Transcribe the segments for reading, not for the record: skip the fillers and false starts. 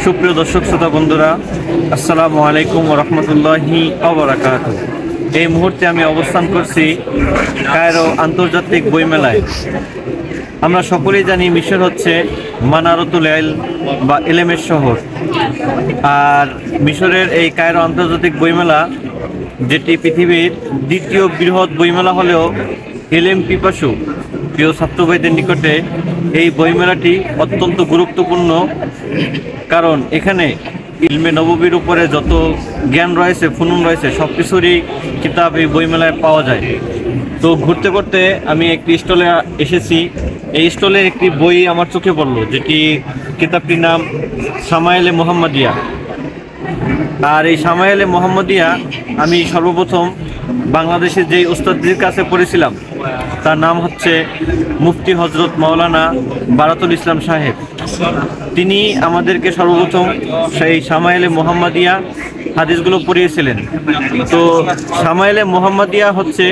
সুপ্রিয় দর্শক শ্রোতা বন্ধুরা, আসসালামু আলাইকুম ওয়া রাহমাতুল্লাহি ওয়া বারাকাতুহু। এই মুহূর্তে আমি অবস্থান করছি কায়রো আন্তর্জাতিক বইমেলায়। আমরা সকলেই জানি মিশর হচ্ছে মানারতুল ইলম বা ইলমের শহর। আর মিশরের এই কায়রো আন্তর্জাতিক বইমেলা, যেটি পৃথিবীর দ্বিতীয় বৃহৎ বইমেলা হলেও ইলম পিপাসু প্রিয় ছাত্রভাইদের নিকটে এই বইমেলাটি অত্যন্ত গুরুত্বপূর্ণ। কারণ এখানে ইলমে নববীর উপরে যত জ্ঞান রয়েছে, ফুনুন রয়েছে, সব কিছুরই কিতাব এই বইমেলায় পাওয়া যায়। তো ঘুরতে ঘুরতে আমি একটি স্টলে এসেছি। এই স্টলে একটি বই আমার চোখে পড়লো, যেটি কিতাবটির নাম শামায়েলে মুহাম্মাদিয়া। আর এই শামায়েলে মুহাম্মাদিয়া আমি সর্বপ্রথম বাংলাদেশের যেই উস্তাদের কাছে পড়েছিলাম, তার নাম হচ্ছে মুফতি হজরত মাওলানা বারাতুল ইসলাম সাহেব। তিনি আমাদেরকে সর্বপ্রথম সেই শামায়েলে মুহাম্মাদিয়া হাদিসগুলো পড়িয়েছিলেন। তো শামায়েলে মুহাম্মাদিয়া হচ্ছে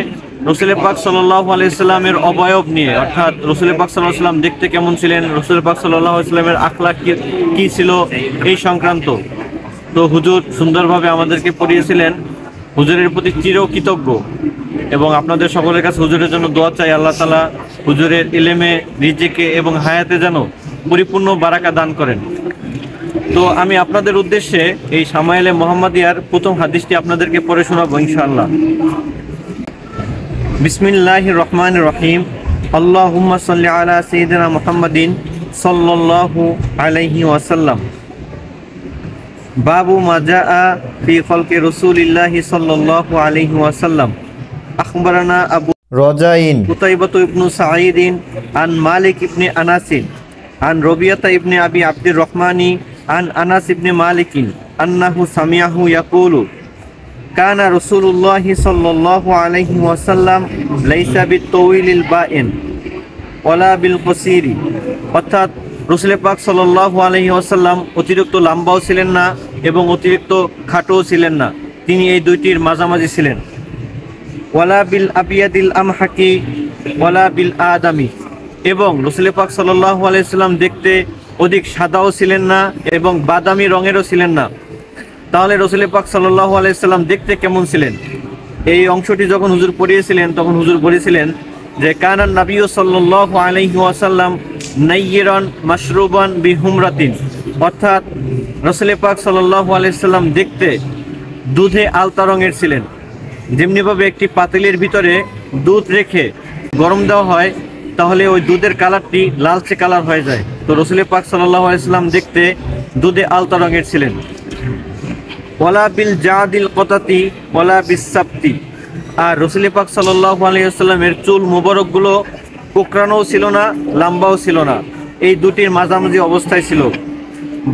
রসুল পাক সাল্লাল্লাহু আলাইহি সাল্লামের অবয়ব নিয়ে, অর্থাৎ রসুল পাক সাল্লাল্লাহু আলাইহি সাল্লাম দেখতে কেমন ছিলেন, রসুল পাক সাল্লাল্লাহু আলাইহি সাল্লামের আখলাক কি ছিল, এই সংক্রান্ত। তো হুজুর সুন্দরভাবে আমাদেরকে পড়িয়েছিলেন। হুজুরের প্রতি চিরকৃতজ্ঞ এবং আপনাদের সকলের কাছে হুজুরের জন্য দোয়া চাই। আল্লাহ তাআলা হুজুরের ইলমে, রিজিকে এবং হায়াতে যেন পরিপূর্ণ বারাকা দান করেন। তো আমি আপনাদের উদ্দেশ্যে এই শামায়েলে মুহাম্মাদিয়ার প্রথম হাদিসটি আপনাদেরকে পড়ে শোনাবো ইনশাআল্লাহ। বিসমিল্লাহির রহমানির রহিম। আল্লাহুম্মা সাল্লি আলা সাইয়্যিদিনা মুহাম্মাদিন সাল্লাল্লাহু আলাইহি ওয়াসাল্লাম। বাবু মা জাআ ফি খালকি রাসূলিল্লাহি সাল্লাল্লাহু আলাইহি ওয়াসাল্লাম। আখবারানা আবু রাজাইন কুতাইবাতু ইবনু সাঈদিন আন মালিক ইবনে আনাসিন আন রবিয়াতা ইবনে আবি আব্দুর রহমানি আন আনাস ইবনে মালিকিন আন্নাহু সামিআহু ইয়াকুলু কানা রাসূলুল্লাহি সাল্লাল্লাহু আলাইহি ওয়াসাল্লাম লাইসা বিত-তাওয়িলিল বাইন ওয়ালা বিল কসিরি। অর্থাৎ রাসূল পাক সাল্লাল্লাহু আলাইহি ওয়াসাল্লাম অতিরিক্ত লম্বাও ছিলেন না এবং অতিরিক্ত খাটোও ছিলেন না, তিনি এই দুইটির মাঝামাঝি ছিলেন। ওয়ালা বিল আবিয়াদিল আমহাকি ওয়ালা বিল আদামি, এবং রাসূল পাক সাল্লাল্লাহু আলাইহি ওয়াসাল্লাম দেখতে অধিক সাদাও ছিলেন না এবং বাদামি রঙেরও ছিলেন না। তাহলে রাসূল পাক সাল্লাল্লাহু আলাইহি ওয়াসাল্লাম দেখতে কেমন ছিলেন? এই অংশটি যখন হুজুর পড়িয়েছিলেন তখন হুজুর বলেছিলেন যে কানান নবী সাল্লাল্লাহু আলাইহি ওয়াসাল্লাম নাইয়িরান মাশরুবান বিহুমরাতিন। অর্থাৎ রাসূল পাক সাল্লাল্লাহু আলাইহি ওয়াসাল্লাম দেখতে দুধে আলতা রঙের ছিলেন। যেমনিভাবে একটি পাতিলের ভিতরে দুধ রেখে গরম দেওয়া হয়, তাহলে ওই দুধের কালারটি লালচে কালার হয়ে যায়। তো রাসূল পাক সাল্লাল্লাহু আলাইহি ওয়াসাল্লাম দেখতে দুধে আলতা রঙের ছিলেন। ওয়ালা বিল জাদিল কতাতি ওয়ালা বিসাবতি। আর রাসূল পাক সাল্লাল্লাহু আলাইহি ওয়াসাল্লামের চুল মুবারকগুলো কোকড়ানোও ছিল না, লম্বাও ছিল না, এই দুটির মাঝামাঝি অবস্থায় ছিল।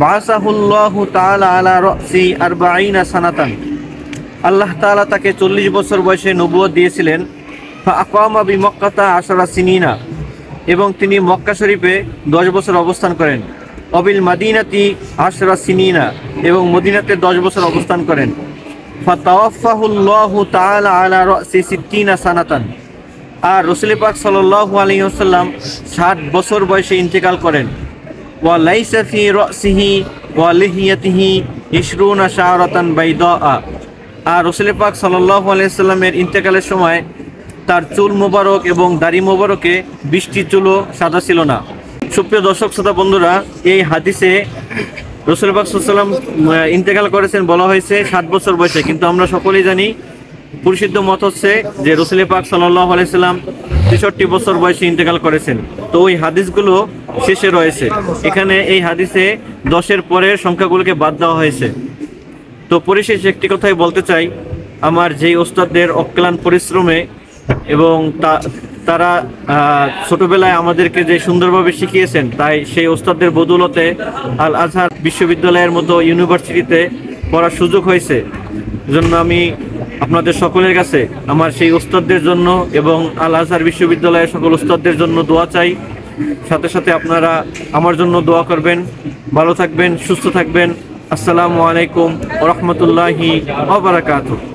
বাসাহুল্লাহু তাআলা আলা রাসি 40 সানাতান। আল্লাহ তাআলা তাকে 40 বছর বয়সে নবুয়ত দিয়েছিলেন। ফা আকামা বিমক্কাতা 10 সিনিনা, এবং তিনি মক্কা শরীফে 10 বছর অবস্থান করেন। অবিল মাদিনাতি 10 সিনিনা, এবং মদিনাতে 10 বছর অবস্থান করেন। ফাতাওয়াফাহুল্লাহু তাআলা আলা রাসি 60 সানাতান। আর রাসূল পাক সাল্লাল্লাহু আলাইহি ওয়াসাল্লাম 60 বছর বয়সে ইন্তেকাল করেন। ওয়া লাইসা ফি রাসিহি ওয়া লিহিয়াতিহি 20 শাআরাতান বাইদা। আর রাসূল পাক সাল্লাল্লাহু আলাইহি ওয়াসাল্লামের ইন্তেকালের সময় তার চুল মোবারক এবং দাড়ি মোবারকে 20টি চুলও সাদা ছিল না। সুপ্রিয় দর্শক শ্রোতা বন্ধুরা, এই হাদিসে রাসূল পাক সাল্লাল্লাহু আলাইহি ওয়াসাল্লাম ইন্তেকাল করেছেন বলা হয়েছে 60 বছর বয়সে, কিন্তু আমরা সকলেই জানি পরিশুদ্ধ মত হচ্ছে যে রাসূল পাক সাল্লাল্লাহু আলাইহি ওয়াসাল্লাম 63 বছর বয়সে ইন্তেকাল করেছেন। তো ওই হাদিসগুলো শেষে রয়েছে। এখানে এই হাদিসে 10-এর পরের সংখ্যাগুলোকে বাদ দেওয়া হয়েছে। তো পরিশেষে একটি কথাই বলতে চাই, আমার যেই ওস্তাদদের অক্লান্ত পরিশ্রমে এবং তারা ছোটবেলায় আমাদেরকে যে সুন্দরভাবে শিখিয়েছেন, তাই সেই ওস্তাদদের বদৌলতে আল আজহার বিশ্ববিদ্যালয়ের মতো ইউনিভার্সিটিতে পড়ার সুযোগ হয়েছে। জন্য আমি আপনাদের সকলের কাছে আমার সেই ওস্তাদদের জন্য এবং আল আজহার বিশ্ববিদ্যালয়ের সকল ওস্তাদদের জন্য দোয়া চাই। সাথে সাথে আপনারা আমার জন্য দোয়া করবেন। ভালো থাকবেন, সুস্থ থাকবেন। আসসালামু আলাইকুম ওয়া রাহমাতুল্লাহি ওয়া বারাকাতুহু।